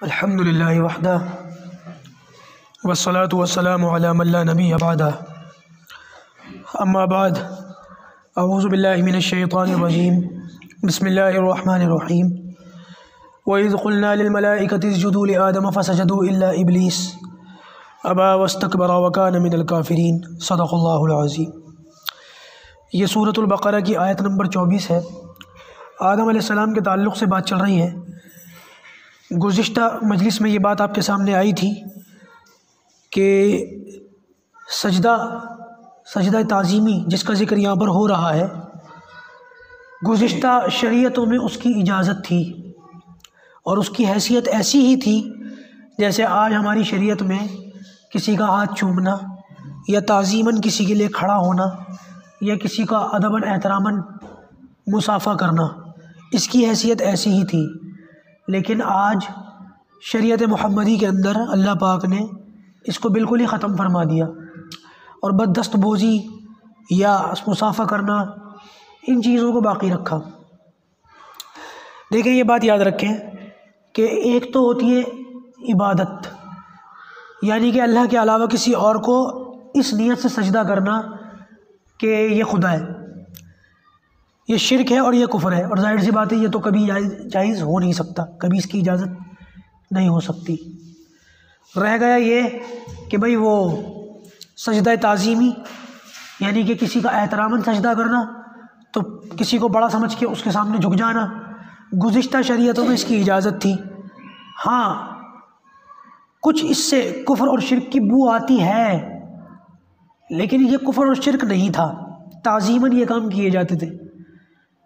الحمدللہ وحدہ والصلاة والسلام علی من لا نبی بعدہ اما بعد اعوذ باللہ من الشیطان الرجیم بسم اللہ الرحمن الرحیم وَإِذْ قُلْنَا لِلْمَلَائِكَةِ اسْجُدُوا لِآدَمَ فَسَجَدُوا إِلَّا إِبْلِيسَ أَبَى وَاسْتَكْبَرَ وَكَانَ مِنَ الْكَافِرِينَ صدق اللہ العظیم۔ یہ سورۃ البقرہ کی آیت نمبر 24 ہے۔ آدم علیہ السلام کے تعلق سے بات چل رہی ہے۔ گزشتہ مجلس میں یہ بات آپ کے سامنے آئی تھی کہ سجدہ تعظیمی جس کا ذکر یہاں پر ہو رہا ہے، گزشتہ شریعتوں میں اس کی اجازت تھی اور اس کی حیثیت ایسی ہی تھی جیسے آج ہماری شریعت میں کسی کا ہاتھ چومنا یا تعظیماً کسی کے لیے کھڑا ہونا یا کسی کا ادباً احتراماً مصافحہ کرنا، اس کی حیثیت ایسی ہی تھی۔ لیکن آج شریعت محمدی کے اندر اللہ پاک نے اس کو بالکل ہی ختم فرما دیا اور بددست بوزی یا مصافحہ کرنا ان چیزوں کو باقی رکھا۔ دیکھیں، یہ بات یاد رکھیں کہ ایک تو ہوتی ہے عبادت، یعنی کہ اللہ کے علاوہ کسی اور کو اس نیت سے سجدہ کرنا کہ یہ خدا ہے، یہ شرک ہے اور یہ کفر ہے، اور ظاہر سی بات ہے یہ تو کبھی جائز ہو نہیں سکتا، کبھی اس کی اجازت نہیں ہو سکتی۔ رہ گیا یہ کہ بھئی وہ سجدہ تعظیمی، یعنی کہ کسی کا احتراماً سجدہ کرنا، تو کسی کو بڑا سمجھ کے اس کے سامنے جھک جانا، گزشتہ شریعتوں میں اس کی اجازت تھی۔ ہاں، کچھ اس سے کفر اور شرک کی بو آتی ہے، لیکن یہ کفر اور شرک نہیں تھا، تعظیماً یہ کام کیے جاتے تھے،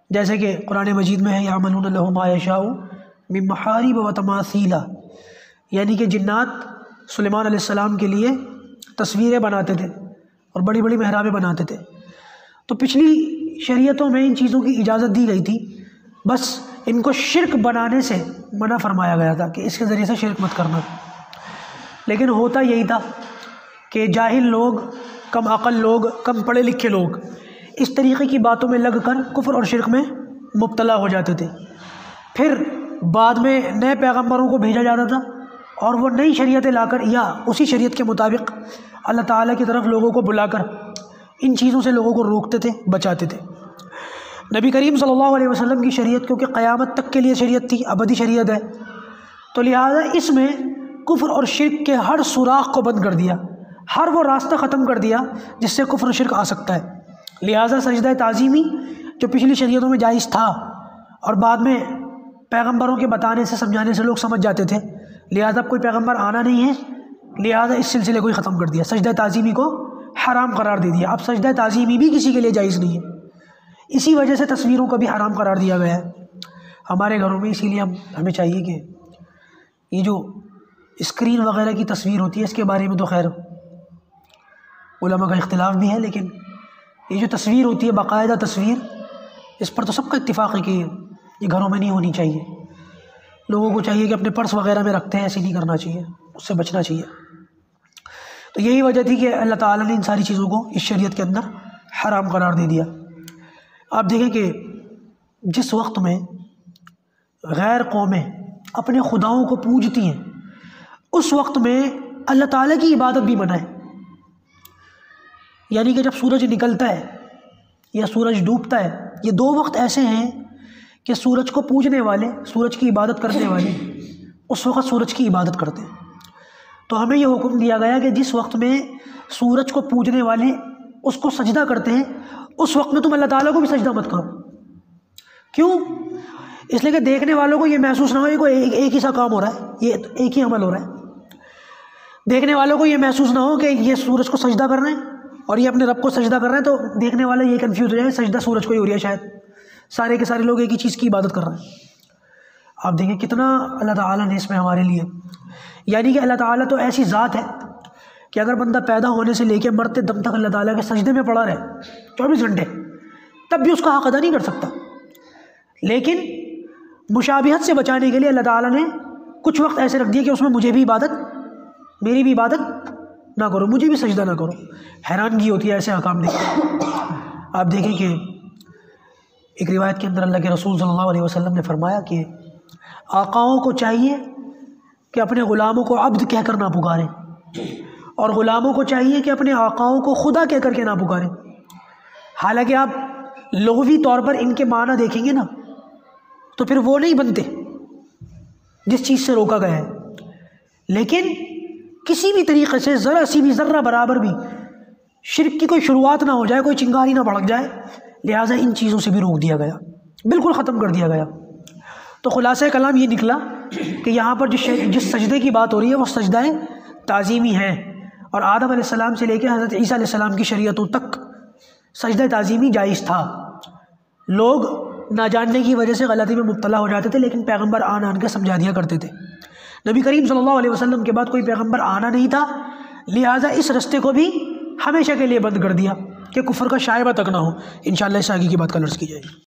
جیسے کہ قرآن مجید میں ہے یعملون لہ ما یشاء من محارب و تماثیل، یعنی کہ جنات سلیمان علیہ السلام کے لیے تصویریں بناتے تھے اور بڑی بڑی محرابیں بناتے تھے۔ تو پچھلی شریعتوں میں ان چیزوں کی اجازت دی گئی تھی، بس ان کو شرک بنانے سے منع فرمایا گیا تھا کہ اس کے ذریعے سے شرک مت کرنا۔ لیکن ہوتا یہی تھا کہ جاہل لوگ، کم عقل لوگ، کم پڑھے لکھے لوگ اس طریقے کی باتوں میں لگ کر کفر اور شرک میں مبتلا ہو جاتے تھے۔ پھر بعد میں نئے پیغمبروں کو بھیجا جاتا تھا اور وہ نئی شریعتیں لا کر یا اسی شریعت کے مطابق اللہ تعالیٰ کی طرف لوگوں کو بلا کر ان چیزوں سے لوگوں کو روکتے تھے، بچاتے تھے۔ نبی کریم صلی اللہ علیہ وسلم کی شریعت کیونکہ قیامت تک کے لیے شریعت تھی، ابدی شریعت ہے، تو لہٰذا اس میں کفر اور شرک کے ہر سوراخ کو بند کر دیا، ہر وہ راستہ ختم کر دیا جس سے کفر و شرک آ سکتا ہے۔ لہٰذا سجدہ تعظیمی جو پچھلی شریعتوں میں جائز تھا اور بعد میں پیغمبروں کے بتانے سے سمجھانے سے لوگ سمجھ جاتے تھے، لہٰذا کوئی پیغمبر آنا نہیں ہے، لہٰذا اس سلسلے کو ہی ختم کر دیا، سجدہ تعظیمی کو حرام قرار دے دیا۔ اب سجدہ تعظیمی بھی کسی کے لیے جائز نہیں ہے، اسی وجہ سے تصویروں کو بھی حرام قرار دیا گیا ہے ہمارے گھروں میں۔ اسی لیے ہمیں چاہیے کہ یہ جو اسکرین وغیرہ کی تصویر ہوتی ہے، اس کے بارے میں تو خیر علماء کا اختلاف بھی ہے، لیکن یہ جو تصویر ہوتی ہے باقاعدہ تصویر، اس پر تو سب کا اتفاق ہے کہ یہ گھروں میں نہیں ہونی چاہیے۔ لوگوں کو چاہیے کہ اپنے پرس وغیرہ میں رکھتے ہیں، ایسے نہیں کرنا چاہیے، اس سے بچنا چاہیے۔ تو یہی وجہ تھی کہ اللہ تعالیٰ نے ان ساری چیزوں کو اس شریعت کے اندر حرام قرار دے دیا۔ آپ دیکھیں کہ جس وقت میں غیر قومیں اپنے خداؤں کو پوجتی ہیں، اس وقت میں اللہ تعالیٰ کی عبادت بھی منع ہے، یعنی کہ جب سورج نکلتا ہے یا سورج ڈوبتا ہے، یہ دو وقت ایسے ہیں کہ سورج کو پوجنے والے، سورج کی عبادت کرنے والے اس وقت سورج کی عبادت کرتے ہیں۔ تو ہمیں یہ حکم دیا گیا کہ جس وقت میں سورج کو پوجنے والے اس کو سجدہ کرتے ہیں، اس وقت میں تم اللہ تعالیٰ کو بھی سجدہ مت کرو۔ کیوں؟ اس لیے کہ دیکھنے والوں کو یہ محسوس نہ ہو کہ ایک ہی سا کام ہو رہا ہے، یہ ایک ہی عمل ہو رہا ہے۔ دیکھنے والوں کو یہ محسوس نہ ہو کہ یہ سورج کو سجدہ کر رہے ہیں اور یہ اپنے رب کو سجدہ کر رہے ہیں، تو دیکھنے والا یہ کنفیوز ہو جائے سجدہ سورج کو ہی ہو رہا ہے، شاید سارے کے سارے لوگ ایک ہی چیز کی عبادت کر رہے ہیں۔ آپ دیکھیں کتنا اللہ تعالیٰ نے اس میں ہمارے لیے، یعنی کہ اللہ تعالیٰ تو ایسی ذات ہے کہ اگر بندہ پیدا ہونے سے لے کے مرتے دم تک اللہ تعالیٰ کے سجدے میں پڑا رہے 24 گھنٹے، تب بھی اس کا حق ادا نہیں کر سکتا۔ لیکن مشابہت سے بچانے کے لیے اللہ تعالیٰ نے کچھ وقت ایسے رکھ دیے کہ اس میں مجھے بھی عبادت، میری بھی عبادت نہ کرو، مجھے بھی سجدہ نہ کرو۔ حیرانگی ہوتی ہے ایسے احکام دیکھ کر۔ آپ دیکھیں کہ ایک روایت کے اندر اللہ کے رسول صلی اللہ علیہ وسلم نے فرمایا کہ آقاؤں کو چاہیے کہ اپنے غلاموں کو عبد کہہ کر نہ پکاریں، اور غلاموں کو چاہیے کہ اپنے آقاؤں کو خدا کہہ کر کے نہ پکاریں۔ حالانکہ آپ لغوی طور پر ان کے معنی دیکھیں گے نا تو پھر وہ نہیں بنتے جس چیز سے روکا گیا ہے، لیکن کسی بھی طریقے سے ذرا سی بھی ذرہ برابر بھی شرک کی کوئی شروعات نہ ہو جائے، کوئی چنگاری نہ بھڑک جائے، لہٰذا ان چیزوں سے بھی روک دیا گیا، بالکل ختم کر دیا گیا۔ تو خلاصہ کلام یہ نکلا کہ یہاں پر جس سجدے کی بات ہو رہی ہے وہ سجدہ تعظیمی ہے، اور آدم علیہ السلام سے لے کے حضرت عیسیٰ علیہ السلام کی شریعتوں تک سجدہ تعظیمی جائز تھا۔ لوگ نہ جاننے کی وجہ سے غلطی میں مبتلا ہو جاتے تھے، لیکن پیغمبر آن کے سمجھا دیا کرتے تھے۔ نبی کریم صلی اللہ علیہ وسلم کے بعد کوئی پیغمبر آنا نہیں تھا، لہٰذا اس رستے کو بھی ہمیشہ کے لیے بند کر دیا کہ کفر کا شائبہ تک نہ ہو۔ انشاءاللہ اس آگے کی بات کل عرض کی جائے گی۔